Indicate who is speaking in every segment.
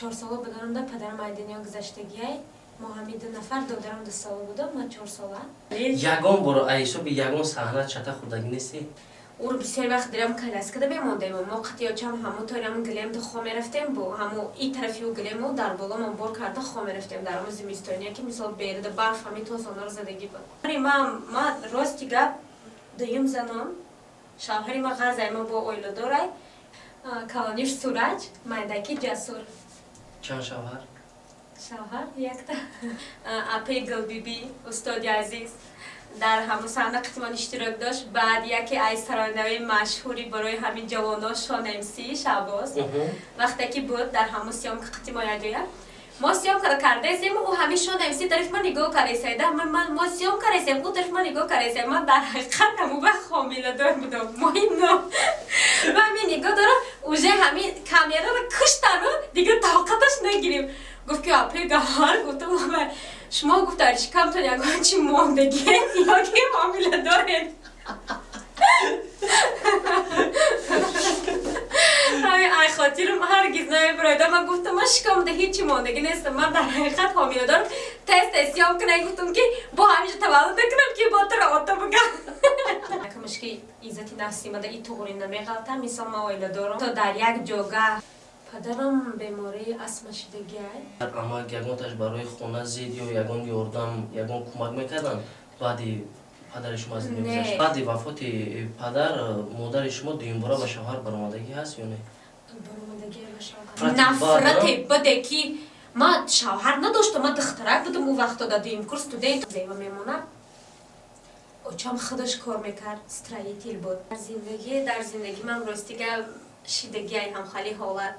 Speaker 1: 4 ساله بودم در پدرم از دنیا گذشتگی ما همین 2 نفر دادرم 2 ساله بودم من 4 ساله
Speaker 2: یگان برو ایسو به یگان صحنه چتا خودگی نیستی
Speaker 1: او رو بسیار وقت درم کلاس کده بموندیم ما قطعی چم همون طوریم گلیم دو خو میرفتیم بو همون این طرفی و گلیم در بالا من بار کرده خو میرفتیم در همون زمستانی که مثال بیرد برف همین تو سونا رو زدگی بود ما راستی گپ دویم زنم شوهری ما غرض ما با اویلو داره کلانیش سورج مایدکی جسور
Speaker 2: چند شوهر
Speaker 1: شوهر یک تا اپی گل بیبی استاد عزیز در همون صحنه قطمان اشتراک داشت بعد یکی از ترانه‌های مشهوری برای همین جوانا شان امسی شعباز وقتی که بود در همون سیام که قطمان یادیه ما سیام کرده ایستیم و همین شان امسی طرف من نگاه کرده ما سیام کرده ایستیم او طرف من نگاه کرده ایستیم من در حقیقت همون وقت خامیله دار بودم مهم نه و همین نگاه دارم اوجه همین کامیرا رو کشتن و دیگه طاقتش نگیریم گفت که اپی گهار گفتم شما گفت در شکمتون یکان چی موندگی یا که معامله دارید همین ای خاطرم هرگز نمیبرایده من گفتم من شکم ده هیچی موندگی نیستم من در حقیقت حامیله دارم تست اسیام کنه گفتم که با همیشه تولد کنم که با تر آتا بگم کمش که ایزتی نفسی مده ای طوری نمیغلطم مثل ما ویله دارم تا در یک جاگه پدرم بیماری اسم شدگی است.
Speaker 2: اما یگانش برای خونه زید یا یگان یاردم یگان کمک میکردن بعدی پدر شما از دنیا گذشت بعد وفات پدر مادر شما دویم بار به شوهر برآمدگی هست یا نه
Speaker 1: برآمدگی به شوهر نفرت بده که ما شوهر نداشتم من دخترک بودم اون وقت دادیم کورس استودنت دیو میمونه اوچم خودش کار میکرد استرایتیل بود در زندگی من راستیگه شیدگی هم خیلی حالت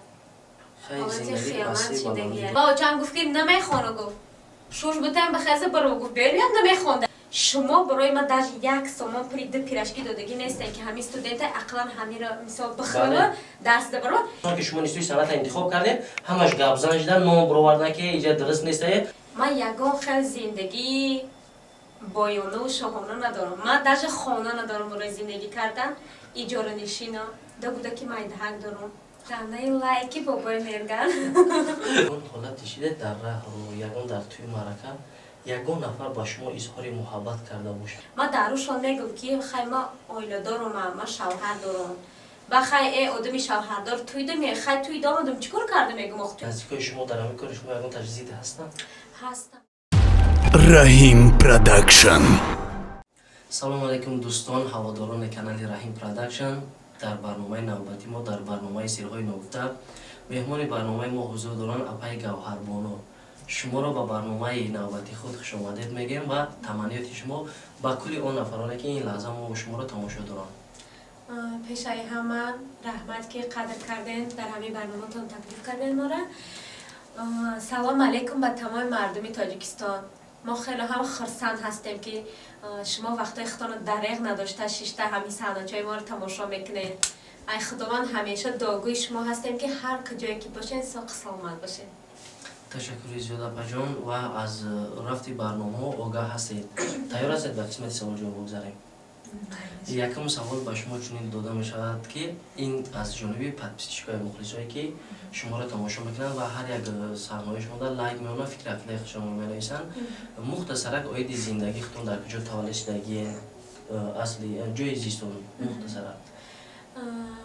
Speaker 1: خیانت شدگیه با چند گفت که نمیخونه گفت شوش بودم بخیزه برو گفت بریم نمیخونده شما برای من در یک سامان پریده پیرشکی دادگی نیستن که همین استودنت اقلا همین را مثال بخونه درس ده برو
Speaker 2: که شما نیستوی سنت انتخاب کردیم همش گبزن شدن نام بروردن که اینجا درست نیسته
Speaker 1: من یگان خیلی زندگی بایانه و شاهانه ندارم من در خانه ندارم برای زندگی کردن ایجاره نشینا دا بوده که من حق دارم خانه لایکی بابای مرگن
Speaker 2: اون حالت شده در راه رو یگان در توی معرکه یگان نفر با شما اظهار محبت کرده باشه
Speaker 1: ما دروشان میگم که خیلی ما آیله دارم ما شوهر دارم و خیلی آدمی شوهر دار توی دمی خیلی توی دامدم چیکار کرده میگم اختیار
Speaker 2: نزدیکای شما در همین کار شما یگان تجزیده هستن؟
Speaker 1: هستم
Speaker 3: رحیم پروداکشن
Speaker 2: سلام علیکم دوستان هواداران کانال رحیم پروداکشن در برنامه نوبتی ما در برنامه سیرهای نوفته مهمان برنامه ما حضور دارن اپای گوهربانو شما را با برنامه نوبتی خود خوش آمدید میگیم و تمنیات شما با کلی اون نفرانی که این لحظه ما شما را تماشا دارن
Speaker 1: پیش همه رحمت که قدر کردین در همین برنامه تان تکلیف کردین ما را سلام علیکم به تمام مردم تاجیکستان ما خیلی هم خرسند هستیم که شما وقتی خودتان دریغ نداشته شیشته همین صحنه‌های ما رو تماشا میکنید ای خداوند همیشه دعاگوی شما هستیم که هر کجایی که باشین ساق سلامت باشین
Speaker 2: تشکر زیاد اپا جان و از رفتی برنامه آگاه هستید تیار هستید به قسمت سوال جواب بگذاریم یکم سوال به شما چنین داده می شود که این از جانبی پادپیسچیکای مخلصایی که شما را تماشا میکنن و هر یک صحنه شما در لایک میونه فکر اخلاق شما مینویسن مختصرا اوید زندگی خودتون در کجا تولد شدگی اصلی جای زیستون مختصرا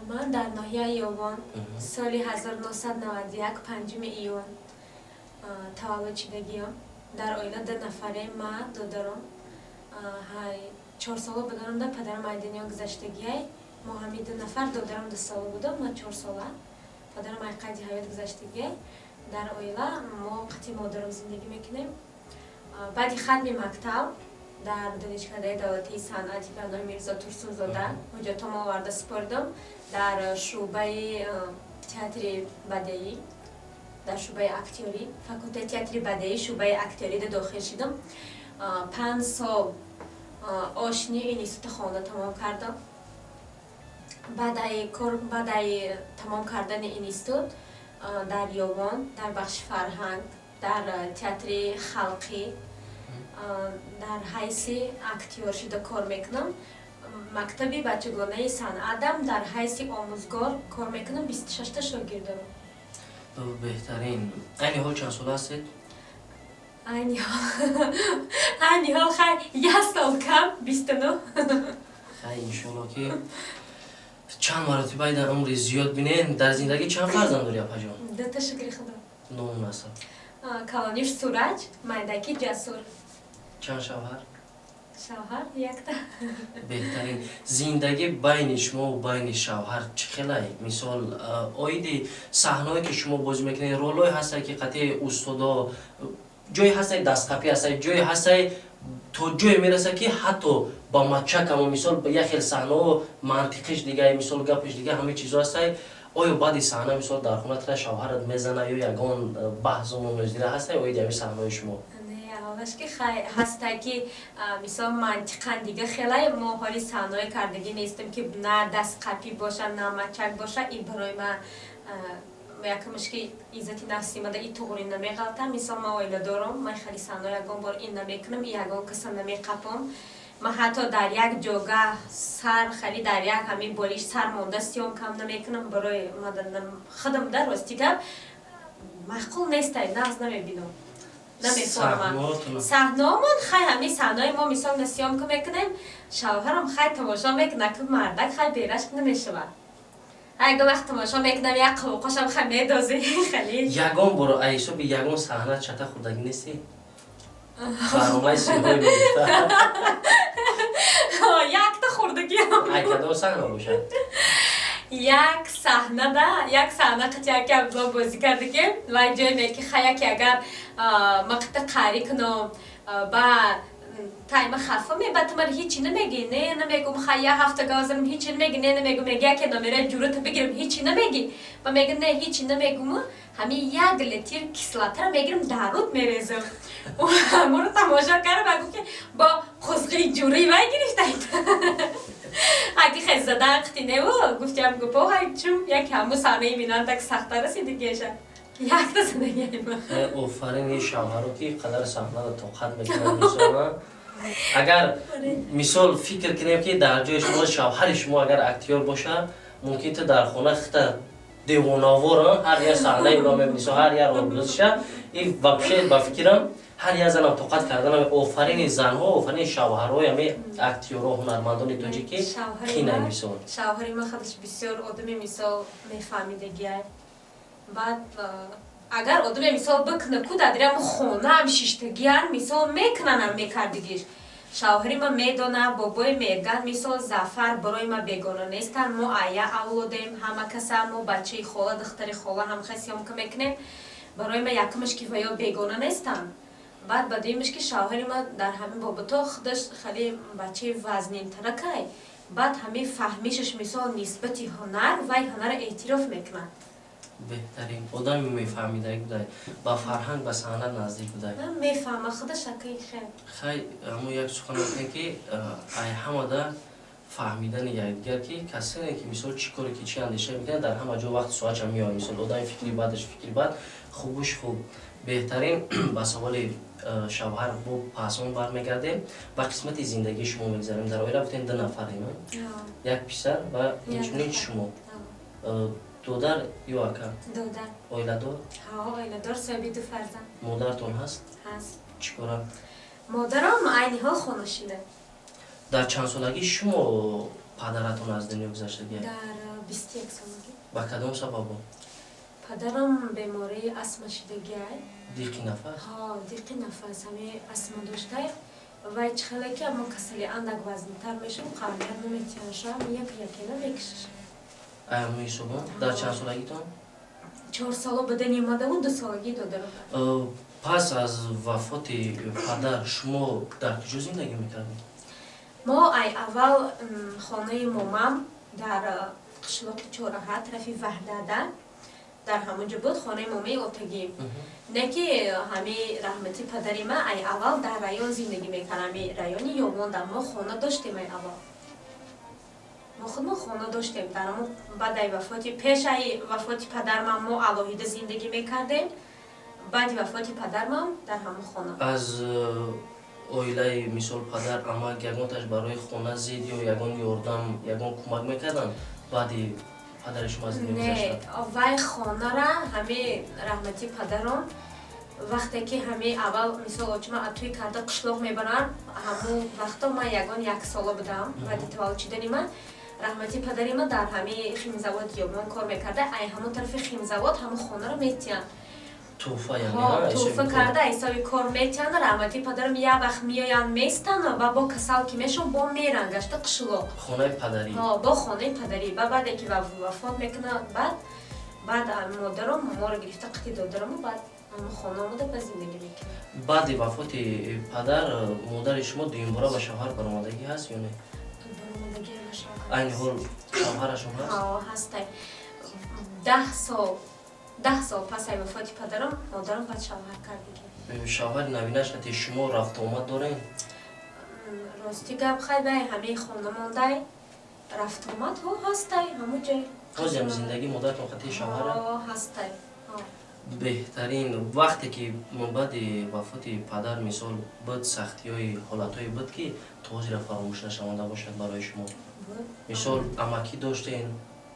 Speaker 1: من در ناحیه یوان سال 1991 5 ایون تولد شدگیم در آینه 2 نفره ما دادرم 4 ساله بودم در پدرم از دنیا گذشتگی ما همین 2 نفر دادرم 2 ساله بودم من 4 ساله پدرم از قید حیات گذشتگی در آیله ما قطعی مادرم زندگی میکنیم بعدی ختم مکتب در دانشکده دولتی صنعتی به نام میرزا ترسون زاده اونجا تا ما وارد سپردم در شعبه تئاتر بدیعی در شعبه اکتیوری فاکولته تئاتر بدیعی شعبه اکتیوری داخل شدم 5 سال آشنی اینستیتوت خانه تمام کردم بعد تمام کردن اینستیتوت در یوان در بخش فرهنگ در تئاتر خلقی در حیث اکتیور شده کار میکنم مکتبی بچگانه صنعتم در حیث آموزگار کار میکنم 26 تا شاگرد دارم
Speaker 2: بهترین. این حال چند سال هستید؟
Speaker 1: این حال خیلی 1 سال کم 29.
Speaker 2: خیلی انشالله که چند مرتبه در عمر زیاد بینین. در زندگی چند فرزند داری اپا جان؟
Speaker 1: 2 تا شکر خدا.
Speaker 2: نام نسل.
Speaker 1: کلانیش سورج، مایدکی جسور.
Speaker 2: چند شوهر؟
Speaker 1: شوهر 1 تا.
Speaker 2: بهترین زندگی بین شما و بین شوهر چقدر مثال آیدی صحنه‌ای که شما بازی میکنید رولای هست که قطعی استادا جایی هست دستقپی هست جایی هست تو جایی میرسه که حتی با مچک هم مثال یک خیلی صحنه منطقیش دیگه مثال گپش دیگه همه چیزا هست. آیا بعد صحنه مثال در خونه تر شوهرت میزنه یا یگان بحث و مناظره هست آیدی همین صحنه شما؟
Speaker 1: اولش که خیلی هسته که مثلا منطقا دیگه خیلی ما حالی صحنه کردگی نیستیم که نه دست قپی باشه نه مچک باشه. این برای من یکمش که عزت نفسی مده این طوری نمیغلطم. مثلا ما آیله دارم، من خیلی صحنه یکم بار این نمیکنم یکم کسی نمیقپم. من حتی در یک جاگه سر خیلی در یک همین بالیش سر مونده سیام کم نمیکنم برای خودم در واستی که معقول نیست ناز نمیبینم. نمیفهمم صحنه‌مون خیلی همین صحنه‌ای ما مثال نسیام که میکنیم شوهرم خیلی تماشا میکنه که مردک خیلی بیرشک نمیشه. اگه وقت تماشا میکنم یک قوقاشم خیلی میدازه خیلی
Speaker 2: یگان برو ایسو بی یگان صحنه چطه خوردگی نیستی؟ برنامه سیمایی بگیرد
Speaker 1: یک تا خوردگی هم
Speaker 2: ایکدار صحنه باشه
Speaker 1: یک صحنه ده یک صحنه قطعه که ابزا بازی کرده که و جای میگه خیلی که اگر مقطع قری کنم با تایم خفه بعد تو من هیچی نمیگی نه نمیگم خیلی هفته گذرم هیچی نمیگی نه نمیگم میگه که نمیره جورت بگیرم هیچی نمیگی و میگه نه هیچی نمیگم همین یک لیتر کسلاتر میگیرم درود میریزم و همون تماشا کردم بگو که با خزقی جوری وای گرفتید اگه خیلی زده اقتی نه و گفتیم گفت چون یک همون صحنه مینان تک سخته رسیده گیشه یک تا زندگی ما
Speaker 2: آفرین این شوهرو که قدر صحنه رو طاقت میکنن مثلا اگر مثال فکر کنیم که در جای شما شوهر شما اگر اکتیور باشه ممکن تو در خونه خطه دیواناور هر یه صحنه اینا میبینی هر یه رول بزشه این وابشه با فکرم هر یه زنم طاقت کردن آفرین زنها آفرین شوهرهای همه اکتیورها هنرمندان تاجیکی کینه میسون
Speaker 1: شوهری من خودش بسیار آدمی مثال میفهمیدگیه بعد اگر آدمی مثال بکنه کود ادریم خونه هم شیشتگیان مثال میکنن هم میکردگیش شوهری ما میدونه بابای میگن مثال زفر برای ما بیگانه نیستن ما آیا اولادیم همه کسا ما بچه خوله دختری خوله هم خیسی هم که میکنیم برای ما یکمش که ویا بیگانه نیستن بعد بدیمش که شوهری ما در همین بابتا خودش خیلی بچه وزنین ترکای بعد همین فهمیشش مثال نسبتی هنر و هنر اعتراف میکنن
Speaker 2: بهترین آدم میفهمیده بوده با فرهنگ با صحنه نزدیک بوده
Speaker 1: من میفهمم خودش خیلی
Speaker 2: خیلی همون یک سخن هستن که ای همه ده فهمیدن یکدیگر که کسی نه که مثال چی کاری که چی اندیشه میکنه در همه جا وقت سوالش هم میاد مثال آدم فکری بعدش فکری بعد خوبش خوب بهترین با سوال شوهر با پاسون برمیگرده و قسمت زندگی شما میگذاریم در اویلا بودین 2 نفریم یک پسر و اینچنین شما دودر یا اکا؟
Speaker 1: دودر
Speaker 2: اویلا دار؟
Speaker 1: ها اویلا دار صاحبی 2 فرزند
Speaker 2: مادرتون هست؟
Speaker 1: هست
Speaker 2: چیکاره؟
Speaker 1: مادرم عینی ها خونشینه
Speaker 2: در چند سالگی شما پدرتون از دنیا گذشتگی؟
Speaker 1: در 21 سالگی
Speaker 2: با کدام سبب؟
Speaker 1: پدرم بیماری اسم شدگی
Speaker 2: دیقی نفس؟
Speaker 1: ها دیقی نفس همه اسم داشته و هیچ خیلی که اما کسلی اندک وزنتر میشم قرار نمیتیان شم یکی نمیکشش
Speaker 2: ایمی صبح در چند سالگیتون؟
Speaker 1: 4 سالا به دنیا آمده و 2 سالگی دادرم
Speaker 2: پس از وفات پدر شما در کجا زندگی میکردید؟
Speaker 1: ما اول خانه مامم در قشلاق چهارراه طرفی وحداده در همونجا بود خانه مامی اتگی نه که همه رحمتی پدری ما اول در رایون زندگی میکردم رایونی یومون در ما خانه داشتیم اول ما خود ما خانه داشتیم در همون بعد وفاتی پیش وفاتی پدرم ما علاهیده زندگی میکردیم بعد وفاتی پدرم در همون خانه
Speaker 2: از اویله مثال پدر اما یگانتش برای خانه زید یا یگان یاردم یگان کمک میکردن بعدی پدر شما از اینجا
Speaker 1: نه
Speaker 2: گذشتن؟
Speaker 1: وای خانه را همه رحمتی پدرم وقتی که همه اول مثال آچما اتوی کرده قشلوق میبرن همون وقتا من یگان 1 ساله بودم بعد تولد شدنی من رحمتی پدری من در همه خیمزواد یابان کار میکرده ای همون طرف خیمزواد همون خانه را میتین
Speaker 2: توفه یعنی
Speaker 1: ها توفه کرده ایساوی کار میتین رحمتی پدرم یه وقت میاین میستن و با کسال که میشون با میرن گشته قشلوق
Speaker 2: خانه پدری
Speaker 1: ها با خانه پدری و بعد که وفات میکنه بعد مادرم ما رو گرفته قطعی دادرم و بعد خانه آمده به زندگی میکنه
Speaker 2: بعد وفات پدر مادر شما دویم باره به شوهر برآمدگی هست یا نه؟
Speaker 1: برآمدگی به شوهر
Speaker 2: این حال شوهرشون هست؟
Speaker 1: ها هسته 10 سال پس از وفات پدرم مادرم بعد شوهر کرد.
Speaker 2: شوهر نوینش که شما رفت آمد دارین؟
Speaker 1: راستی گپ خیلی به همه خانه مانده رفت آمد ها هسته همون جای
Speaker 2: بازم زندگی مادرتون خطی شوهر
Speaker 1: ها هسته
Speaker 2: بهترین وقتی که بعد وفات پدر مثال بود سختی های حالت های بود که توضیح را فراموش نشونده باشد برای شما مثال امکی داشتین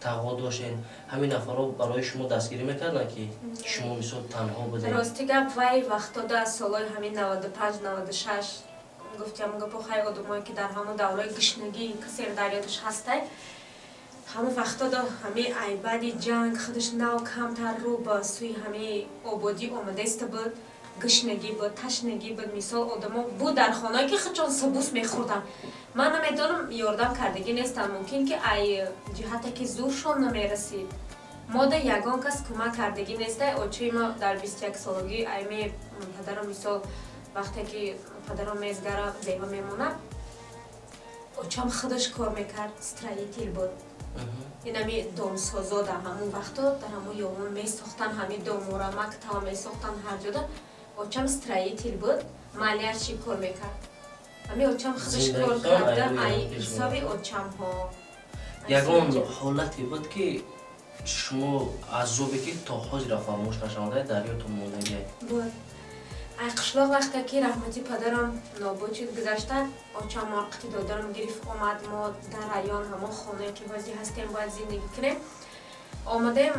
Speaker 2: تقوا داشتین همین نفرها برای شما دستگیری میکردن که شما مثال تنها بودین
Speaker 1: راستی گپ وای وقتا در سالای همین 95 96 گفتم گپ خیلی آدمایی که در همون دوره گشنگی کسی در یادش هسته همون وقتا دا همه عیبادی جنگ خودش نو کمتر رو با سوی همه آبادی آمده است بود گشنگی بود تشنگی بود مثال آدما بود در خانه‌ای که خودشون سبوس میخوردن من نمیدونم یاردم کردگی نیستم ممکن که ای جهتی که زورشون نمیرسید ما دا یگان کس کمک کردگی نیسته اوچه ما در 21 سالگی ایمی پدرم مثال وقتی که پدرم میزگره دیگه میمونه اوچم خودش کار میکرد استرایتیل بود اینمی دامسازا در همون وقتا در همون یومون میساختن همین دامورا مکتب میساختن هر جدا اوچم استرایتیل بود مالیار چی کار میکرد همین اوچم خودش کار کرده ای حسابی اوچم ها
Speaker 2: یگان حالتی بود که شما از زوبه که تا حاضر فراموش نشونده در یادتون موندگی
Speaker 1: بود ای قشلاق وقتی که رحمتی پدرم نابود شد گذشته اوچم وقتی دادرم گرفت آمد ما در ایان همون خانه که بازی هستیم باید زندگی کنیم آمدیم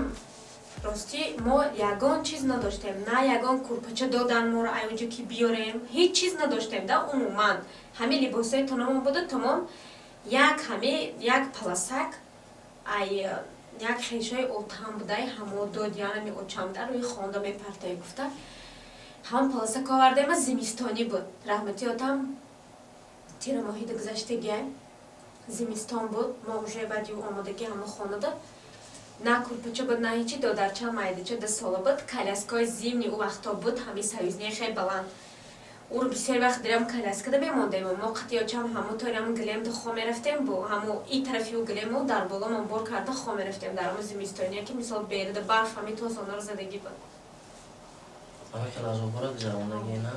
Speaker 1: راستی ما یگان چیز نداشتیم نه یگان کورپچه دادن ما رو ایوجا که بیاریم هیچ چیز نداشتیم ده عموما همه لباسای تنمون بوده تمام یک پلاسک یک خیشای اوتهم بوده همه داد یعنی اوچم در روی خانده میپرته گفته هم پلاسک آورده ما زمستانی بود رحمتی آتم تیر ماهی ده گذشتگی زمستان بود ما اوژه بعدی آمادگی همه خانه ده نه کورپچه بود نه هیچی دادرچه مایدچه ده ساله بود کلاسکای زیمنی او وقتا بود همه سویزنی خیلی بلند او رو بسیار وقت درم کلاسکه ده بیماندیم ما قطعی آچم همون طوری همون گلیم ده خواه میرفتیم با همون این طرفی و گلیم و در بالا من بار کرده خواه میرفتیم در همون زمستانی که مثال بیره ده برف همه توسانه رو زدگی بود
Speaker 2: همه که لازم برای گذراندگی نه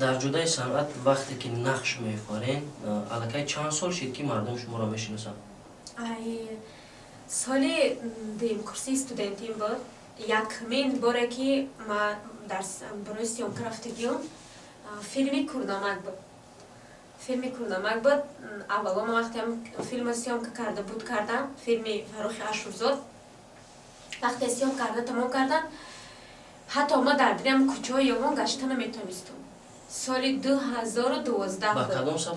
Speaker 2: در جدای صنعت وقتی که نقش میفارین علاقه چند سال شد که مردم شما را میشناسن؟
Speaker 1: سالی دیم کرسی استودنتیم بود یکمین باره که ما در برای سیام کرفتگیون فیلمی کردامک بود اولا ما وقتی هم فیلم سیام که کرده بود کردن فیلمی فروخ اشورزاد وقتی سیام کرده تمام کردن حتی ما در دریم کچه های یوان گشته نمیتونستم سالی 2012 بود
Speaker 2: با کدام سبب؟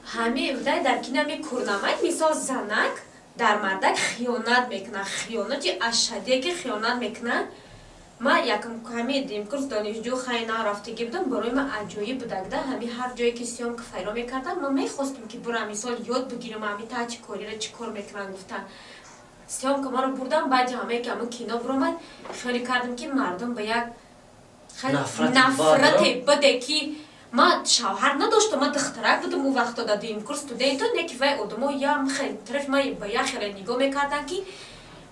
Speaker 1: همه در کنمی کردامک مثال زنک در مردک خیانت میکنه خیانتی اشدی که خیانت میکنه ما یکم همه دیم کورس دانشجو خیلی رفتگی بودم برای ما عجایب بودگده همه هر جایی که سیام که فیرا میکردم ما میخواستیم که برم مثال یاد بگیرم همه تا چی کاری را چی کار میکنن گفتن سیام که ما رو بردم بعد همه که همون کینا برامد خیلی کردم که مردم به یک نفرت بده که ما شوهر نداشتم ما دخترک بودم اون وقتا دادیم کورس استودنت نه که وای آدمو یا خیلی طرف ما با یا خیلی نگاه میکردن که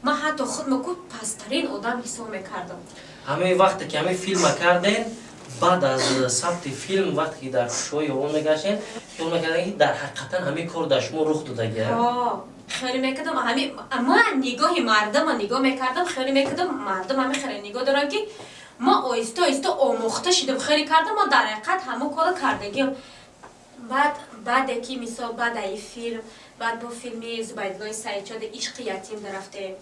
Speaker 1: ما حتی خود مکو پسترین آدم حساب میکردم
Speaker 2: همه وقتی که همه فیلم کردین بعد از ثبت فیلم وقتی که در شوی اون میگشتین فیلم میکردن که در حقیقتا همه کار در شما رخ دادگی
Speaker 1: خیلی میکردم همه ما نگاه مردم نگاه میکردم خیلی میکردم مردم همه خیلی نگاه دارن که ما آیسته آموخته شدیم خیلی کردم ما در حقیقت همه کار کردگیم بعد که مثال بعد ای فیلم بعد با فیلمی زبیدالله سعیدزاده عشق یتیم رفتیم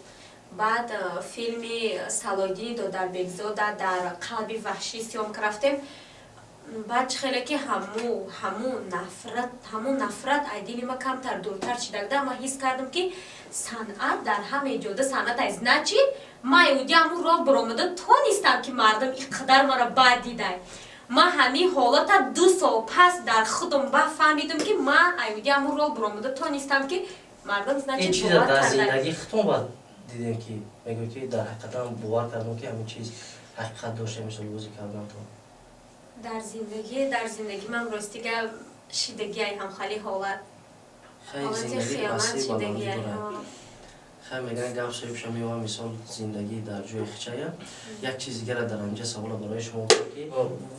Speaker 1: بعد فیلمی سالایدین دادر بگزاده در قلب وحشی سیام رفتیم بعد خیلی که همون نفرت ایدیل ما کمتر دورتر شده ما حس کردم که صنعت در همه جاده صنعت از نچی ما ایودی همون راه برآمده تو نیستم که مردم اینقدر مرا بد دیده ما همین حالت 2 سال پس در خودم فهمیدم که ما ایودی همون راه برآمده تو نیستم که مردم
Speaker 2: این چیز در زندگی خودتون باید دیدیم که میگوی که در حقیقتا باور کردم که همین چیز حقیقت داشته مثل بازی کردن تو
Speaker 1: در زندگی من راستیگه شیدگی هم خیلی حالت
Speaker 2: خیلی زندگی بسیار بلندی داره خیلی میگن گفت صاحب شما مثال زندگی در جای خچه یک چیز دیگر در اینجا سوال برای شما که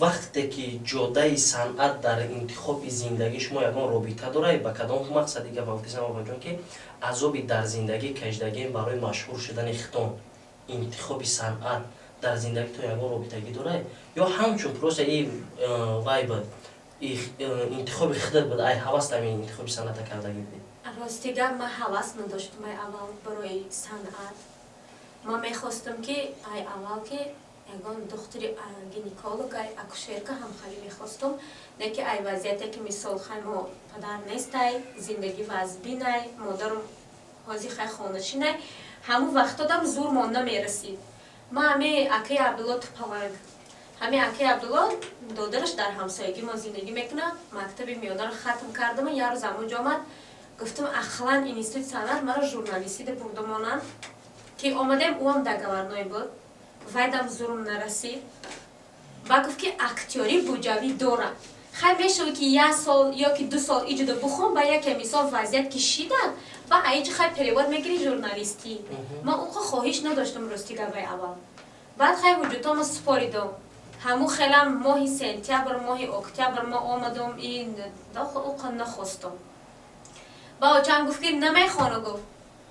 Speaker 2: وقتی که جاده صنعت در انتخاب زندگی شما یکان رابطه داره با کدام مقصدی که وقتی ما بگم که عذابی در زندگی کشیدگی برای مشهور شدن ختان انتخاب صنعت در زندگی تو یکان رابطگی داره یا همچون پروسه این وایب انتخاب خودت بود ای حواس همین انتخاب صنعت کردگی بود
Speaker 1: راستیگه من حواس نداشتم اول برای صنعت ما میخواستم که اول که یگان دختر گینیکولوگ اکوشرکا هم خیلی میخواستم نه که ای وضعیتی که مثال خیلی ما پدر نیست زندگی وضعی نه مادرم حاضی خیلی خانشی نه همون وقتا دم زور ما نمیرسید ما همه اکی عبدالله توپاورگ همه اکی عبدالله دادرش در همسایگی ما زندگی میکنه مکتب میانه رو ختم کردم یه روز همون آمد گفتم اخلاً اینستیتوت صنعت مرا ژورنالیستی ده بردمانن که آمدم اوام در گورنای بود ویدم زورم نرسید با گفت که اکتیاری بوجوی دارم خیلی میشه که 1 سال یا که 2 سال ایجاده بخون با یک مثال وضعیت کشیدن با ایج خیلی پریواد میگیری ژورنالیستی ما اون خواهش نداشتم راستی گوی اول بعد خیلی وجودم سپاریدم همون خیلی ماهی سنتیبر ماهی اکتبر ما آمدم این داخل اوقا نخواستم با چند گفت که نمیخوانه گفت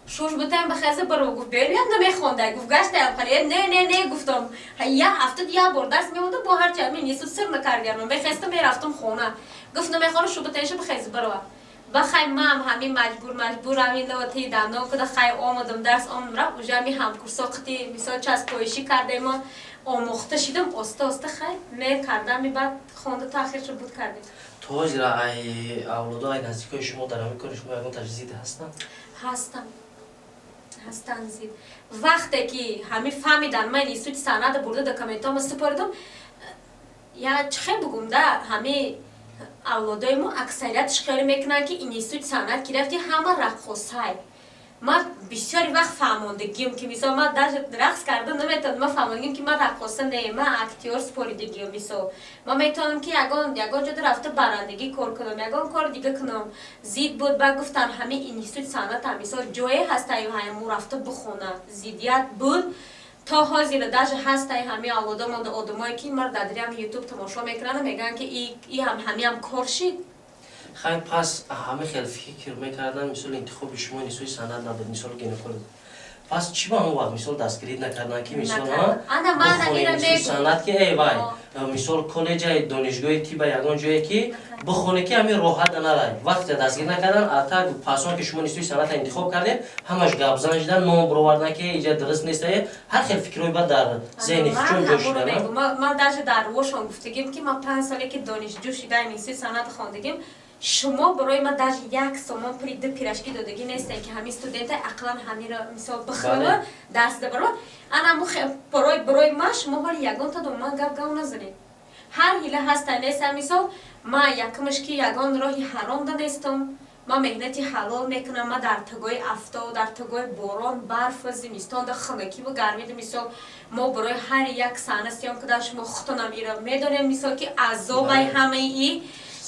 Speaker 1: شوش بودم بخیزه برو گفت بریم نمیخوانده گفت گشتم خیلی نه گفتم یه هفته یه بار درس میمونده با هر چیز نیست سر نکردم بخیستم میرفتم خونه گفت نمیخوانه شو بتنش بخیزه برو بخیر من همین مجبور همین لواتی دندان کده خیلی آمدم درس آمدم و جمعی همکورسا قطعی مثال چسبایشی کرده ما آموخته شدم آسته خیلی کردم بعد خونده تاخیر شد بود کردیم
Speaker 2: تو زیرا ای اولادای نزدیکای شما در همین کار شما یکان تجزیده هستن زید وقتی که همین فهمیدن من اینستیتوت صنعت برده در کمیتام سپاردم یا چه بگم ده همین اولادای ما اکثریتش خیلی میکنن که اینستیتوت صنعت گرفتی همه رقصای ما بسیاری وقت فهماندگیم که مثلا ما در رقص کردم نمیتونم ما فهماندگیم که ما رقاصه نه ما اکتیور سپاریدگیم مثلا ما میتونم که یگان جدا رفته برندگی کار کنم یگان کار دیگه کنم زید بود بعد گفتن همه اینستیتوت صنعت هم مثلا جایی هست ای همون رفته بخونه زیدیت بود تا حاضر داش هست ای همه اولادام آدمایی که مرد در هم یوتیوب تماشا میکنن میگن که ای هم کارشید خیلی پس همه خیلی فکر میکردن مثل انتخاب شما نیستوی صنعت نبود مثل گینکولوگ پس چی با اون وقت مثل دستگیری نکردن که مثل بخونه نیستوی صنعت که ای وای مثل کالج دانشگاه تیبا یگان جایی که بخونه که همین راحت نرای وقت دستگیری نکردن اتا پاسون که شما نیستوی صنعت انتخاب کردین همش گابزن شدن نام بروردن که اینجا درست نیست هر خیلی فکرای بعد در ذهن خودشون جوش شدن
Speaker 1: ما در روشون گفتگیم که ما 5 سالی که دانشجو شدیم نیستوی صنعت خواندگیم شما برای ما در 1 سومان پرید پیراشکی دادگی نیستن که همین استودنت اقلا همین را مثال بخونه درس ده برای انا برای ما شما ولی یگان تا دوما گپ نزنید هر هیله هست نیستن مثال ما یکمش که یگان راهی حرام ده نیستم ما مهنتی حلال میکنم ما در تگای افتا و در تگای باران برف زمستان در خنکی و گرمی ده مثال ما برای هر یک صحنه سیام که در شما خطانم ایرا میدونیم مثال که عذاب همه ای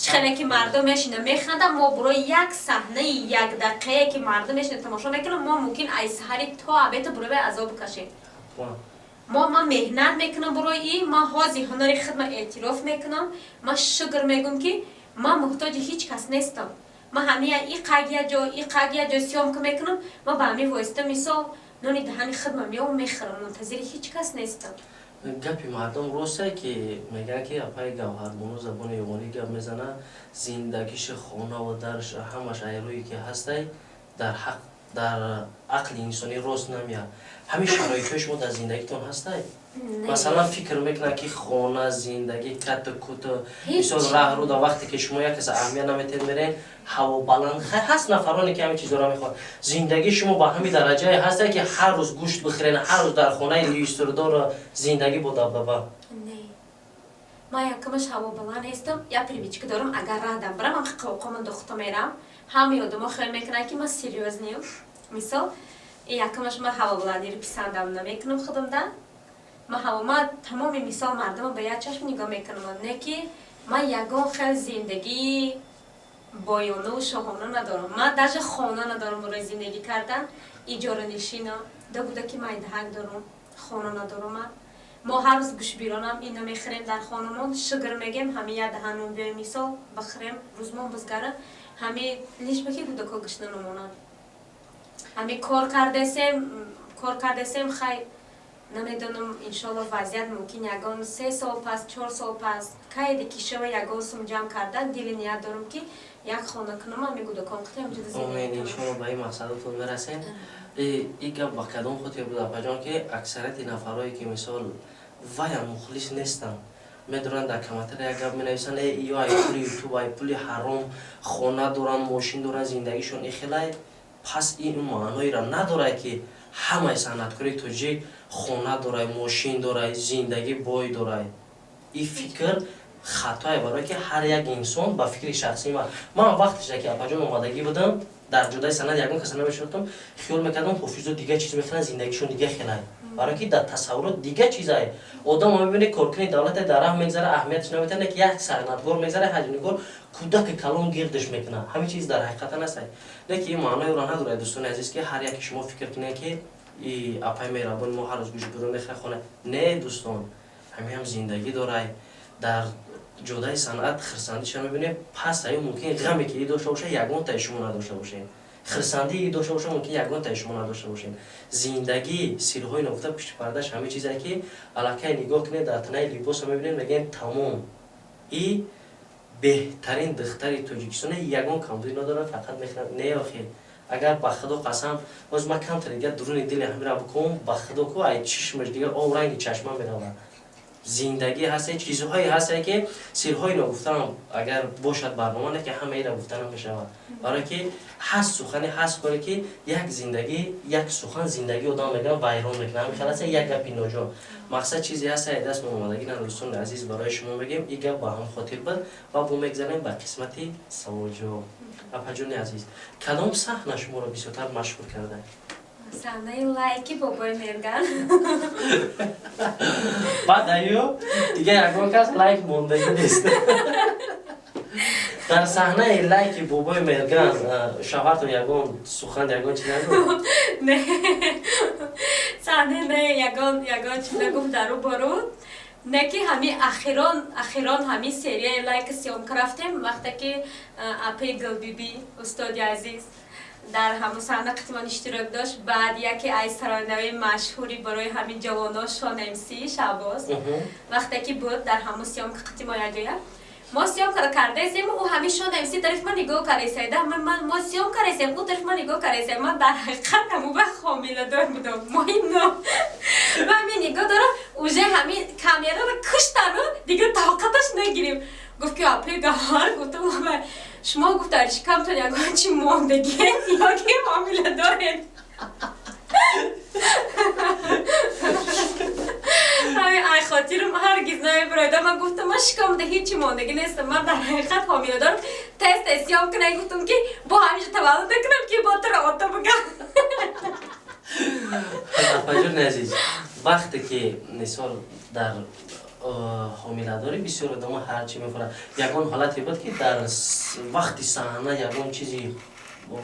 Speaker 1: خیلی که مردمش نمیخندن ما برای یک صحنه 1 دقیقه که مردمش تماشا میکنن ما ممکن ای سحری تا ابد برای عذاب کشیم ما مهنت میکنم برای این ما حاضی هنری خدمت اعتراف میکنم ما شکر میگم که ما محتاج هیچ کس نیستم ما همه این قاگیا جا سیام که میکنم ما با همه واسطه مثال نونی دهانی خدمت میام میخرم منتظر هیچ کس نیستم
Speaker 2: گپی مردم راسته که میگن که اپای گوهربانو زبان یونانی گپ میزنه زندگیش خانه و درش همش ایرویی که هسته در حق در عقل انسانی راست نمیاد همین شرایطش شما در زندگیتون هسته مثلا فکر میکنه که خانه زندگی کت و کت مثال راه رو در وقتی که شما یک کس اهمیت نمیتین میرین هوا بلند هست نفرانی که همین چیزا را میخوان زندگی شما با همین درجه هسته که هر روز گوشت بخورین هر روز در خانه لیستردار زندگی با دبدبه
Speaker 1: نه ما یکمش هوا بلند هستم یا پریویچ که دارم اگر راه دم برم هم قوقم دختم میرم همه آدم خیلی میکنن که ما سریوز نیم مثال یکمش ما هوا بلندی رو پسندم نمیکنم خودم ده ما تمام مثال مردم به یک چشم نگاه میکنم نه که ما یگان خیلی زندگی بایانه و شاهانه ندارم ما درجه خانه ندارم برای زندگی کردن ایجاره نشینا ده بوده که من دهک دارم خانه ندارم ما هر روز گوش بیرانم اینو میخریم در خانمون شگر میگیم همه یه دهنون به مثال بخریم روزمون بزگره همه لیش بکی بوده که گشنه نمونن همه کار کرده سیم خیلی نمیدونم انشالله وضعیت ممکن یگان 3 سال پس 4 سال پس که دیگه شما یگان سم جمع کردن دیل نیت دارم که یک خانه کنم هم میگو دکان قطعه همجا زندگی کنم
Speaker 2: امید انشالله به این مقصدتون میرسین این گپ با کدام خود بود اپا که اکثریت نفرایی که مثال وای مخلص نیستن میدونن در کامنتر یک گپ مینویسن ای پول یوتیوب ای پول حرام خانه دارن ماشین دارن زندگیشون اخلای پس این معنایی را نداره که همه صنعتکاری توجیه خانه داره ماشین داره زندگی بای داره این فکر خطای برای که هر یک انسان با فکر شخصی من وقتی که اپا جان اومدگی بودم در جدای سند یگان کسی نمیشدم خیال میکردم حافظا دیگه چیز میخوان زندگیشون دیگه خیلی برای که در تصورات دیگه چیزای آدم میبینه کارکنی دولت در راه میگذره اهمیتش نمیتونه که یک صنعتکار میگذره حجمگار کودک کلام گردش میکنه همه چیز در حقیقت نیست لیکن این معنی را نداره دوستان عزیز که هر یک شما فکر کنه که ای اپای مهربان ما هر روز گوش بدون میخوره خونه نه دوستان همین هم زندگی داره در جدای صنعت خرسندیش هم میبینه پس اون ممکن غمی که داشته باشه یگان تا شما نداشته باشین خرسندی داشته باشه ممکن یگان تا شما نداشته باشین زندگی سیرهای نقطه پشت پردهش همه چیزایی که علاقه نگاه کنه در تنه لباس هم میبینین میگن تمام این بهترین دختر تاجیکستان یگان کمبودی نداره فقط میخواد نه آخه اگر به خدا قسم باز ما کم تر دیگه درون دل همین را بکنم به خدا کو ای چشمش دیگه آب رنگ چشمم بنوام زندگی هست چیزهایی هست که سیرهای رو گفتم اگر باشد برنامه نه که همه اینا گفتن میشه برای که هست سخنی هست کاری که یک زندگی یک سخن زندگی آدم میگه ویران میکنه همین خلاص یک گپی ناجا مقصد چیزی هست دست به اومدگی نه دوستان عزیز برای شما میگیم این گپ با هم خاطر بود و بو میگذاریم به قسمتی سوال جواب اپا جون عزیز کدام صحنه شما رو بسیارتر مشهور کرده
Speaker 1: صحنه لایکی بابای مرگان
Speaker 2: بعد ایو دیگه یکون کس لایک موندگی نیست در صحنه لایک بابای مرگان شوهرتون یکون سخن یکون چی نگفت؟
Speaker 1: نه صحنه نه یکون چی نگفت درو برو نه که همین اخیران همین سریه لایک سیوم کرافتیم وقتی که اپی گل بیبی استاد عزیز در همون صحنه قطعا اشتراک داشت بعد یکی از ترانه‌های مشهوری برای همین جوانا شان امسی شعباز وقتی که بود در همون سیام که قطعا یادیه ما سیام کرده ایم و همین شان امسی طرف من نگاه کرده ما سیام کرده ایم او طرف من نگاه کرده من در حقیقت همون به خامله دار بودم ما اینو و همین نگاه دارم اوجه همین کامیرا رو کشتن و دیگه طاقتش نگیریم گفت که اپی گوهر گفتم شما گفت درش کمتون یکان چی موندگی یا که حامله دارین همین ای خاطرم هرگز نمیبرایده من گفتم من شکامده هیچی موندگی نیستم من در حقیقت حامله دارم تست اسیام کنه گفتم که با همیشه تولد کنم که با تو را بگم
Speaker 2: اپا جون عزیز وقتی که مثال در حامله داری بسیار آدم هر چی میخوره یکان حالتی بود که در وقتی صحنه یکان چیزی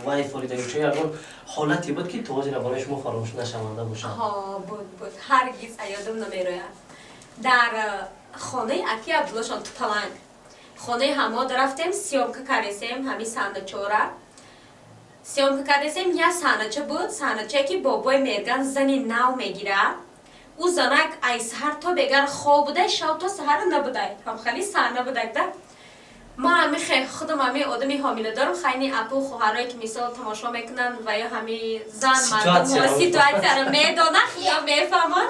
Speaker 2: وای فریده چه یکان حالتی بود که توازی برای شما فراموش نشونده باشه
Speaker 1: ها بود هرگز یادم نمیره در خانه اکی عبدالله تو پلنگ خانه همه رفتیم سیامکه کردیم همین صحنه را سیامکه کردیم یا صحنه بود صحنه که بابای مرگان زنی نو میگیره او زنک ای سهر تا بگر خواب بوده شب تا سهر نبوده هم خیلی صحنه بوده ده ما همی خودم همی آدمی حامله دارم خیلی اپو خواهرایی که مثال تماشا میکنن و یا همی زن مردم و سیتواسیون رو میدونن یا میفهمن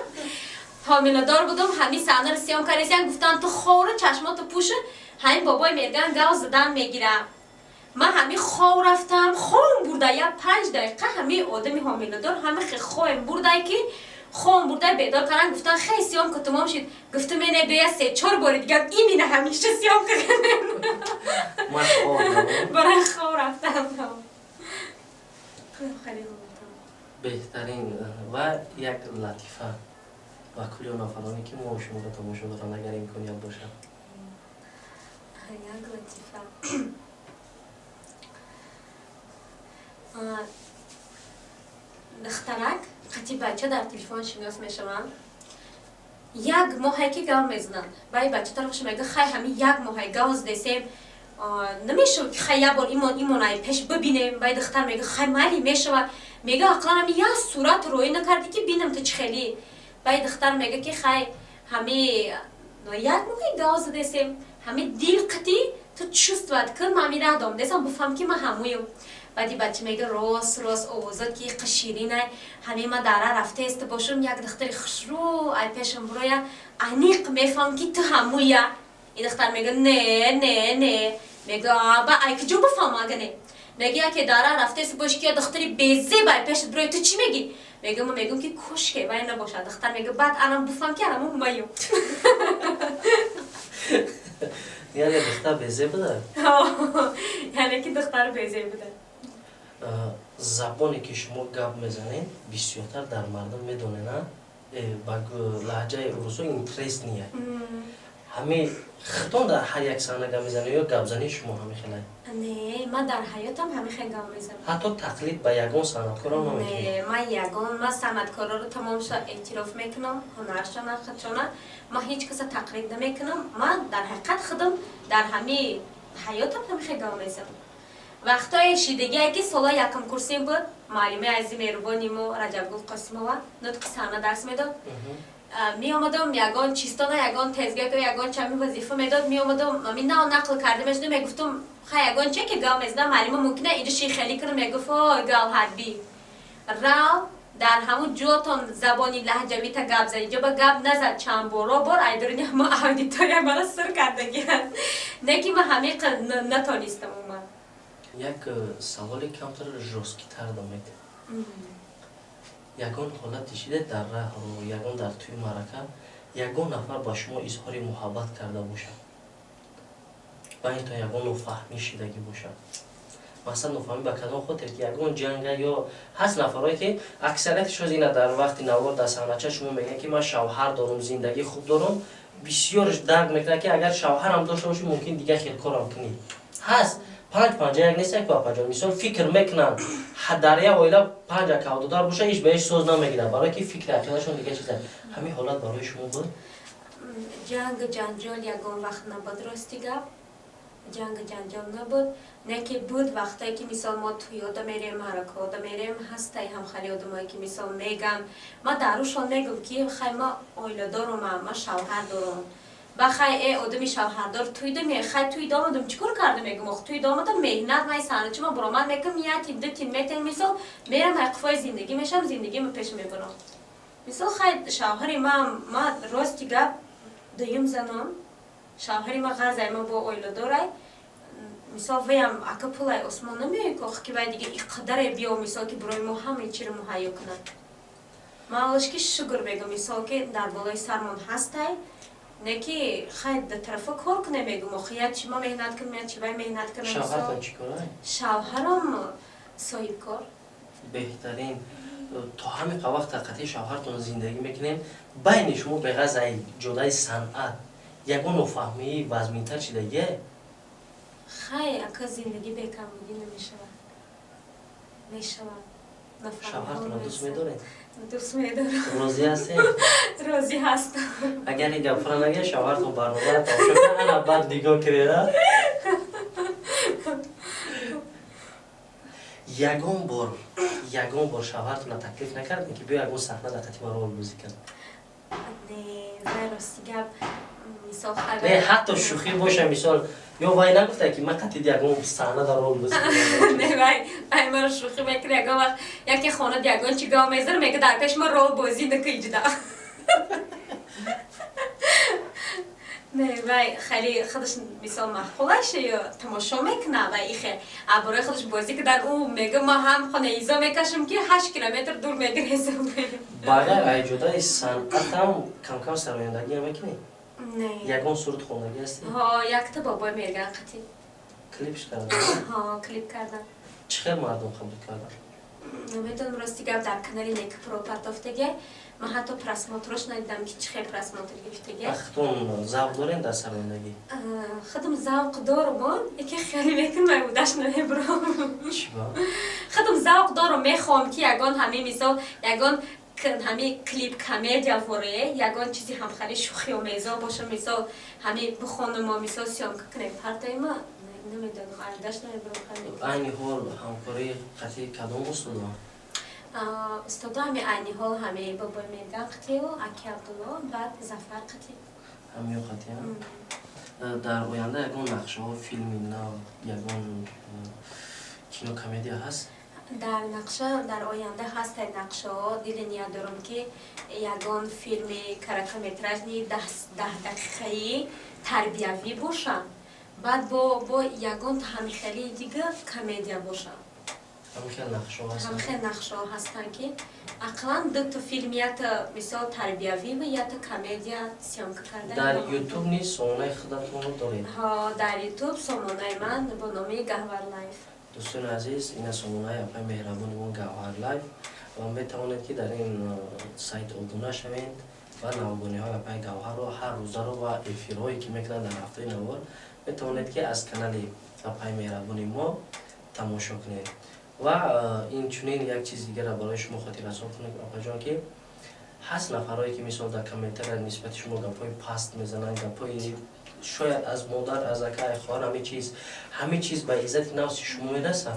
Speaker 1: حامله دار بودم همی صحنه رو سیام کردن گفتن تو خوره چشماتو پوشه همین بابای میگن گاو زدن میگیرم من همی خواب رفتم خوام برده یا 5 دقیقه همی آدمی حامله دار همی خوام برده که خوام برده بیدار کردن گفتن خیلی سیام که تمام شد گفتم اینه بیا 3-4 بار دیگه این مینه همیشه سیام کردن
Speaker 2: من خواب
Speaker 1: برای خواب رفتم خیلی
Speaker 2: بهترین و یک لطیفه و کلی نفرانی که ما شما رو تماشا دارن اگر امکانیت باشه
Speaker 1: یک لطیفه دخترک قطعی بچه در تلفن شناس میشوند یک ماهی که گاو میزنن بای بچه طرفش میگه خیلی همین یک ماهی گاز دستیم نمیشه که خیلی بار ایمونای پیش ببینیم بای دختر میگه خیلی مالی میشه میگه اقلا همین یک صورت روی نکردی که بینم تو چه خیلی بای دختر میگه که خیلی همین یک ماهی گاز دستیم همین دیل قطعی تو چوست باید کن ما میره دام دستم بفهم که ما همویم بعدی بچه میگه راست اوزاد که قشیرینه همه ما داره رفته است باشم یک دختری خشرو ای پیشم بروی انیق میفهم که تو همویه این دختر میگه نه میگه آبا ای که جو بفهم اگه نه میگه که داره رفته است باش که دختری بیزه بای پیشت بروی تو چی میگی میگه ما میگم که کشکه وای نباشه دختر میگه بعد الان بفهم که الان مایو
Speaker 2: یعنی دختر بیزه بوده
Speaker 1: یعنی که دختر بیزه بوده
Speaker 2: زبانی که شما گپ میزنید بسیارتر در مردم میدونن با لهجه روسو اینترست نیه همه خطون در هر یک صحنه گپ میزنه یا گپ زنی شما همه خیلی
Speaker 1: نه من در حیاتم همه خیلی گپ میزنم
Speaker 2: حتی تقلید به یگان صنعتکار هم نمیکنی
Speaker 1: نه من یگان من صنعتکارا رو تمام شد اعتراف میکنم هنرشان خودشانه من هیچ کس تقلید نمیکنم من در حقیقت خودم در همه حیاتم همه خیلی گپ میزنم وقتای شیدگی که سالا یکم کورسیم بود معلمه عزیز مهربانی ما رجبگل قاسمова نطق صحنه درس میداد می آمدم یگان چیستانه یگان تزگاه که یگان چمی وظیفه میداد می آمدم می نه نقل کرده میشدم میگفتم خیلی یگان چه که گاو میزنم معلمه ممکنه اینجا شیخلی کنم میگفت گاو حربی راو در همون جوتون زبانی لهجوی تا گپ زدی جا با گپ نزد چند بار ایدرونی همه اودیتوریا مرا سر کرده گیرن نه که من همه نتانیستم اومد
Speaker 2: یک سوالی کمتر جزئی تر دامید یگان حالتی شده در راه رو یگان در توی معرکه یگان نفر با شما اظهار محبت کرده باشه با این تا یگان نفهمی شدگی باشه مثلا نفهمی با کدام خاطر که یگان جنگه یا هست نفرهایی که اکثریتش از اینه در وقتی نوار در صحنه شما میگن که من شوهر دارم زندگی خوب دارم بسیار درک میکنه که اگر شوهر هم داشته باشی ممکن دیگه خیلی کارم کنی هست 5 یک نیست یک با مثال فکر میکنن در یک عائله 5 کوددار باشه هیچ بهش سوز نمیگیره برای که فکر عقیدهشون دیگه چیزه همین حالت برای شما بود
Speaker 1: جنگ جنجال یگان وقت نبود راستی گپ جنگ جنجال نبود نه که بود وقتی که مثال ما توی یاده میریم حرکات میریم هستی هم خیلی آدمایی که مثال میگن ما دروشان میگم که خیلی ما عائله دارم ما شوهر دارم بخای آدمی شوهردار توی دمی خیلی توی دامادم چیکار کرده میگم آخه توی دامادم مهنت مای سانه چه من برام میگم یه تیم دو تیم میتن مثال میرم حقفای زندگی میشم زندگی من پیش میبرم مثال خیلی شوهری ما راستی گپ دیم زنم شوهری ما غرضای ما با عائله داره مثال ویم اکپلای عثمان نمیگه که باید دیگه اینقدر بیا مثال که برای ما همه چی رو مهیا کنن ما اولش که شکر بگم مثال که در بالای سرمان هستی نه که خیلی در طرف کار کنه میگم آخه چی ما مهنت کنم چی باید مهنت کنم
Speaker 2: شوهرتون چی کاره؟
Speaker 1: شوهرم صاحب کار
Speaker 2: بهترین تا همین وقت قطعی شوهرتون زندگی میکنین بین شما به غض جدای صنعت یگان نفهمی وزمینتر شده یه
Speaker 1: خیلی اکا زندگی بکمونی نمیشود
Speaker 2: شوهرتون رو دوست میدارید؟
Speaker 1: دوست میدارم
Speaker 2: راضی هستین؟
Speaker 1: راضی هستم
Speaker 2: اگر این گپ را نگه شوهرتون برنامه را تماشا کنه انا بعد نگاه کریده یگان بار شوهرتون را تکلیف نکرد که بیا یگان صحنه لطفی ما رو بازی کن
Speaker 1: زای راستی گپ مثال
Speaker 2: نه
Speaker 1: خبر
Speaker 2: حتی شوخی باشه مثال یا وای نگفته که من قطعی یکم صحنه در رول بزنم
Speaker 1: نه وای ما رو شوخی میکنه یکم وقت یکی خانه دیگان چی گام میذاره میگه در پیش ما رول بازی نکی جدا نه وای خیلی خودش مثال مخولشه یا تماشا میکنه و ایخه برای خودش بازی کردن او میگه ما هم خانه ایزا میکشم که 8 کیلومتر دور میگرزم
Speaker 2: باقی ای جدای صنعت هم کم کم سرایندگی میکنی؟
Speaker 1: نه
Speaker 2: یکم صورت خوندگی هستی؟
Speaker 1: ها یک تا بابای میرگن قطعی
Speaker 2: کلیپش کردن؟
Speaker 1: ها کلیپ کردن
Speaker 2: چقدر مردم قبول کردن؟
Speaker 1: نمیدونم راستی گپ در کانال نیک پروپرت افتگه من حتی پرسماترش ندیدم که چه پرسماتر گفتگه
Speaker 2: اختون ذوق دارین در سرایندگی؟
Speaker 1: خودم ذوق دارم یکی خیلی میکنم بودش نمیبرم
Speaker 2: چی با؟
Speaker 1: خودم ذوق دارم میخوام که یگان همه مثال یگان همه کلیپ کمدیا وره یگان چیزی هم خیلی شوخی و میزا باشه مثال همه بخونم ما مثال سیام کنیم پرتای ما نمیدونم اردش نمیبرم
Speaker 2: اینی حال همکاری قطعی کدام اصول
Speaker 1: استادا همه اینی حال همه بابای میرگن قطعی و اکی عبدالله بعد زفر قطعی
Speaker 2: همیو قطعی هم؟ در آینده یکون نقشه ها فیلمی نه یکون کینو کمدیا هست؟
Speaker 1: در نقشه در آینده هست نقشه ها دل نیا دارم که یگان فیلم کرکمترژنی 10 دقیقه‌ای تربیوی باشه بعد با یگان همین خیلی دیگه کمدیا باشه
Speaker 2: همین خیلی نقشه ها هست؟
Speaker 1: همین خیلی نقشه ها هستن که اقلا دو تا فیلم یا تا مثال تربیوی و یا تا کمدیا سیام کردن
Speaker 2: در یوتیوب نیست سامانه خودتون رو دارید؟
Speaker 1: ها در یوتیوب سامانه من با نام گهور لایف
Speaker 2: دوستان عزیز این سامانه اپای مهربانی ما گوهر لایف و میتوانید که در این سایت ابونه شوید و نوگانی های اپای گوهر رو هر روزه رو و افیرهایی که میکنن در هفته نوار میتوانید که از کانال اپای مهربانی ما تماشا کنید و این چنین یک چیز دیگه را برای شما خاطر رسان کنید اپا جان که هست نفرهایی که مثال در کامنتر نسبت شما گپای پست میزنن گپای شاید از مادر از اکای خواهر همه چیز به عزت نفس شما میرسه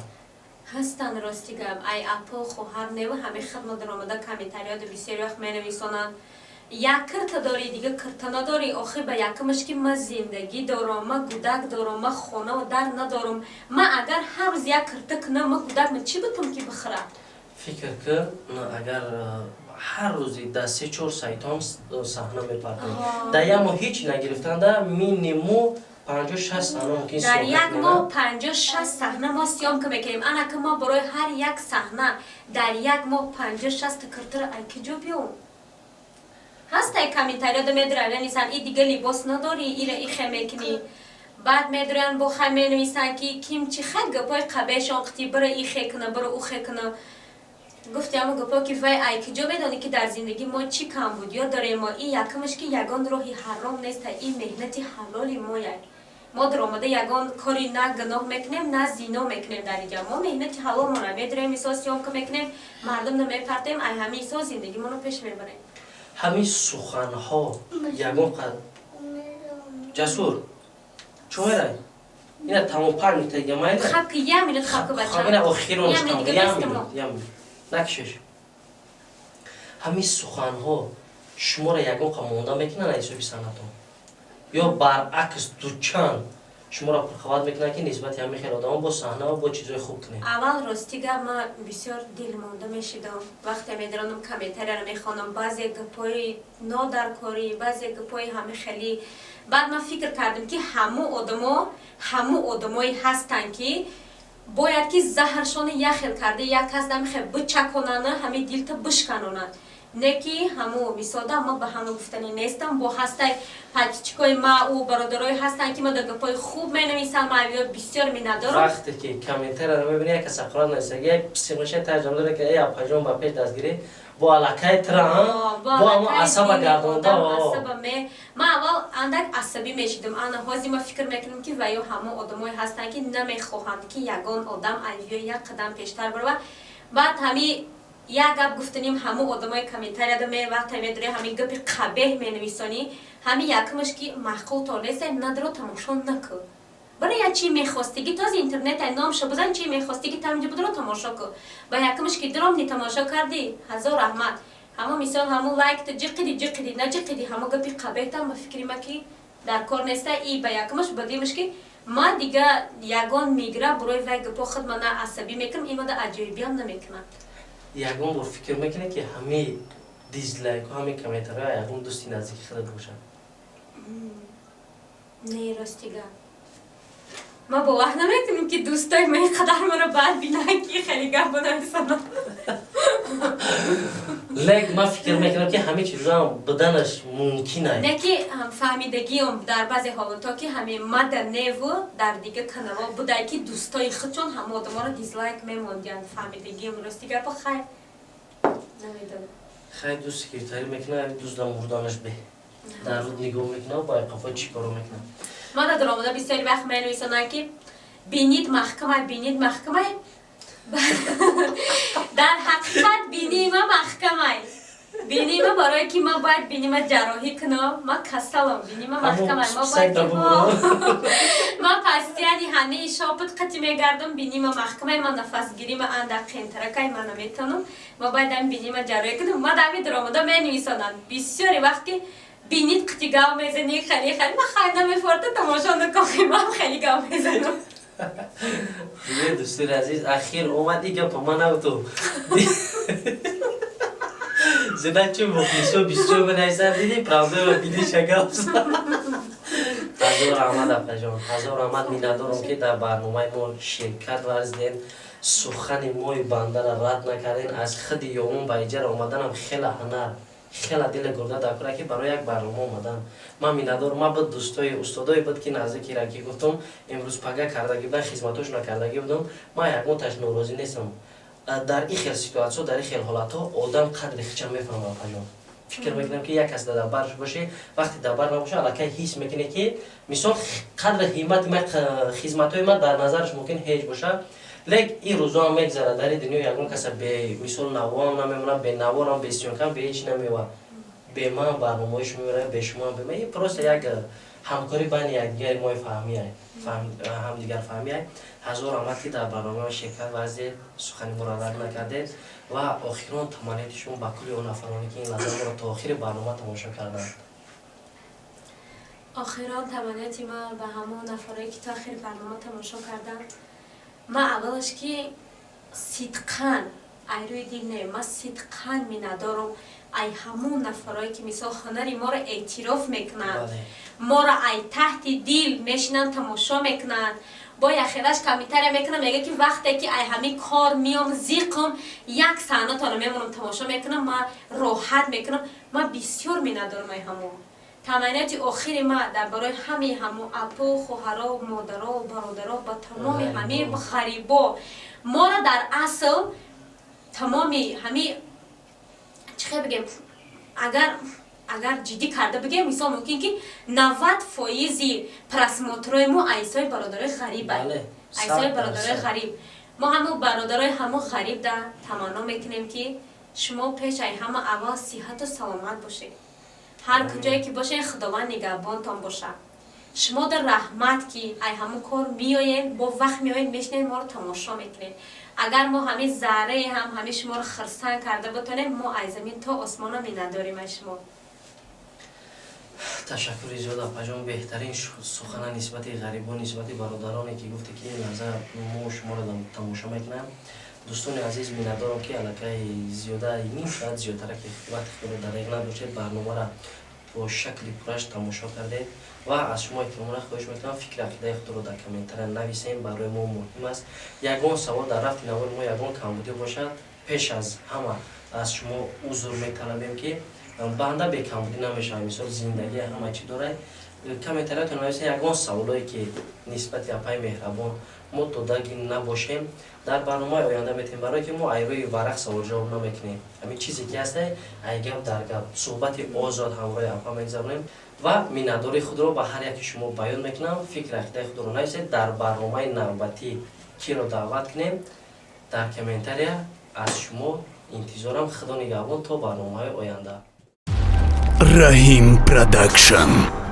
Speaker 1: هستن راستی گم ای اپل خواهر نیو همه خدمت در آمده کمیتریات بسیاری وقت می نویسانن یک کرت داری دیگه کرت نداری آخه به یکمش که من زندگی دارم من گودک دارم من خانه و در ندارم من اگر هر روز یک کرت کنم من گودک من چی بتونم که بخرم
Speaker 2: فکر کن اگر هر روزی در 3-4 سایت هم صحنه میپردازن در یک ماه هیچ نگرفتن در مینیمو 50-60 صحنه ممکن
Speaker 1: در یک ماه 50-60 صحنه ما سیام که میکنیم انا که ما برای هر یک صحنه در یک ماه 50-60 کرتر ای جو بیام هست ای کمیتریات میدرن نیستن ای دیگه لباس نداری ای خیلی میکنی بعد میدرن با خیلی نویسن که کیم چی خیلی گپای قبیشان قطی برای ای خیلی کنه برای او خیلی کنه گفتی اما گپا که وای ای که جو بدانی که در زندگی ما چی کم بود یا داریم ما این یکمش که یگان راهی حرام نیست این مهنتی حلالی ما ما در آمده یگان کاری نه گناه میکنیم نه زینا میکنیم در اینجا ما مهنتی حلال ما نمیداریم ایسا سیام که میکنیم مردم نمیپرتیم ای همه ایسا زندگی ما رو پیش میبریم
Speaker 2: همین سخنها یگان قد جسور چون رای اینا تمام پر میتگه مایده
Speaker 1: خب که یه میلت خب که بچه
Speaker 2: خب اینا آخیرونش تمام
Speaker 1: یه
Speaker 2: میلت نکشش همین سخنها شما را یگان قمونده میکنن ایسا بی سنتون یا برعکس دوچان شما را پرخواد میکنن که نسبت همه خیلی آدم با صحنه و با چیزای خوب کنید
Speaker 1: اول راستی گم من بسیار دل مونده میشیدم وقتی میدرانم کمیتر رو میخوانم بعضی گپای نادرکاری بعضی گپای همه خیلی بعد من فکر کردم که همه آدمایی هستن که باید که زهرشان یخل کرده یک کس دم خیلی بچکنانه همه دیلتا بشکنانند نه که همو میساده ما به همه گفتنی نیستم با هستای پچیکای ما او برادرای هستن که ما در گپای خوب می نویسن ما بسیار می ندارم
Speaker 2: وقتی که کامنتر رو میبینی که سقران نویسه پسیمشه ترجمه داره که ای اپاجون با پیش دستگیری با علاقه ترا با همون عصبه گردونده
Speaker 1: ما اول اندک عصبی میشیدم انا هازی ما فکر میکنم که ویو همه آدمای هستن که نمیخواهند که یگان آدم ایوی یک قدم پیشتر بره بعد همی یک گپ گفتنیم همه آدمای کمیتر ادامه وقتی میداری همین گپ قبیح مینویسانی همین یکمش که محقول تا نیست ندارو تماشا نکن برای چی میخواستگی تاز اینترنت نام شو بزن چی میخواستگی تا اینجا بدرو تماشا کن با یکمش که درام نی تماشا کردی هزار رحمت همه مثال همه لایک تا جقیدی نه جقیدی همه گپی قبیتا ما فکری ما که در کار نیسته ای به یکمش بدیمش که ما دیگه یگان میگره برای وی گپا خود من عصبی میکنم این مده عجیبی هم نمیکنم
Speaker 2: یگان بار فکر میکنه که همه دیزلایک و همه کامنترها یگان دوستی نزدیک خود باشن
Speaker 1: نه راستیگه ما باور نمیکنیم که دوستای من قدر مرا بعد بینن که خیلی گپ بنویسن
Speaker 2: لیک ما فکر میکنم که همه چیزا هم بدنش ممکنه
Speaker 1: نه که هم فهمیدگی هم در بعضی حالتا که همه ما در نیو در دیگه کانالا بوده که دوستای خود چون همه آدم را دیزلایک میموندن فهمیدگی هم راستیگه با خیر نمیدونم
Speaker 2: خیلی دوست سکرتری میکنه دوست در مردانش به در رود نگاه میکنه و با قفا چی کارو میکنه
Speaker 1: ما در درآمده بسیاری وقت می نویسند که بینید محکمه در حقیقت بینی ما محکمه بینی ما برای که ما باید بینی ما جراحی کنم ما کسلم بینی ما محکمه ما باید که ما پستیانی همه شاپت قطی میگردم بینی ما محکمه ما نفس گیری ما اندر قینترکای ما نمیتونم ما باید هم بینی ما جراحی کنم ما در درآمده می نویسند بسیاری وقت که بینید قطی گاو میزنی خیلی ما خیلی نمیفورده تماشا نکنی ما خیلی گاو میزنم
Speaker 2: دیگه دوستور عزیز اخیر اومدی که پا من او تو زنه چون بخیشو بیشتر بنایستن دیدی پراوده و بیدی شگاف هزار احمد افجان هزار احمد میندارم که در برنامه ما شرکت ورزیدین سخن موی بنده را رد نکردین از خود یومون با ایجار آمدنم خیلی هنر خیلی دل گرده دکره که برای یک برنامه آمدن من میندارم ما بود دوستای استادای بود که نزدیکی را که گفتم امروز پگه کردگی بودن خدمتاش نکردگی بودم ما یک متش نوروزی نیستم در این خیل سیتواسیون در این خیل حالت ها آدم قدر خیچم میفهمه پجام فکر میکنم که یک کس در برش باشه وقتی در بر نباشه علاقه حس میکنه که مثلا قدر قیمت ما خدمتای ما در نظرش ممکن هیچ باشه لیک این روزا هم میگذره در دنیا یکون کس به مثال نوام نمیمونه به نوارم به سیونکم به هیچ نمیوه به من برنامه‌اش میبره به شما به من این پروسه یک همکاری بین یکدیگر ما فهمیه هم دیگر فهمیه هزار آمد که در برنامه شرکت ورزید سخنی مراد نکرده و آخران تمانیتشون با کلی اون افرانی که این لازم را تا آخر برنامه تماشا کردن
Speaker 1: آخران تمانیتی ما به همون نفرایی که تا آخر برنامه تماشا کردن ما اولش که صدقاً ای روی دیل نه ما صدقاً می ندارم ای همون نفرایی که مثال هنری ما را اعتراف میکنن ما را ای تحت دیل میشنن تماشا میکنن با یخیرش کمیتر میکنم میگه که وقتی که ای همه کار میام زیقم یک صحنه تا میمونم تماشا میکنم ما راحت میکنم ما بسیار می ندارم ای همون تمانیت آخری ما در برای همه اپو خواهرها و مادرها و برادرها با تمام همه غریبا ما را در اصل تمام همه چه بگم اگر جدی کرده بگم مثال ممکن که 90% پرسماترای ما ایسای برادرای غریب ایسای برادرای غریب ما همه برادرای همه غریب در تمنا میکنیم که شما پیش ای همه اول صحت و سلامت باشید هر کجایی که باشه خداوند نگهبانتان باشه شما در رحمت که ای همه کار میایین با وقت میایین میشنین ما رو تماشا میکنین اگر ما همه ذره همه شما رو خرسان کرده بتونیم ما ای زمین تا آسمان رو می نداریم شما
Speaker 2: تشکر زیاد اپا بهترین سخن نسبت غریبان نسبت برادرانی که گفته که این نظر ما شما رو تماشا میکنم دوستان عزیز می ندارم که علاقه زیاده نیم ساعت زیادتر که وقت خود دقیق نداشتید برنامه را با شکلی پرش تماشا کرده و از شما احترام را خواهش میکنم فکر عقیده خود رو در کامنتر نویسین برای ما مهم است یگان سوال در رفت نوار ما یگان کمبودی باشد پیش از همه از شما عذر میطلبیم که بنده به کمبودی نمیشه مثال زندگی همه چی داره کامنتراتون نویسین یگان سوالایی که نسبت اپای مهربان ما دادگی نباشیم در برنامه آینده میتیم برای که ما روی ورق سوال جواب نمیکنیم همین چیزی که هست ای گپ در گپ صحبت آزاد همراه اپا میگذاریم و مینداری خود رو به هر یک شما بیان میکنم فکر عقیده خود رو نویسید در برنامه نوبتی کی رو دعوت کنیم در کامنتری از شما انتظارم خدا نگهبان تا برنامه آینده
Speaker 3: Rahim Production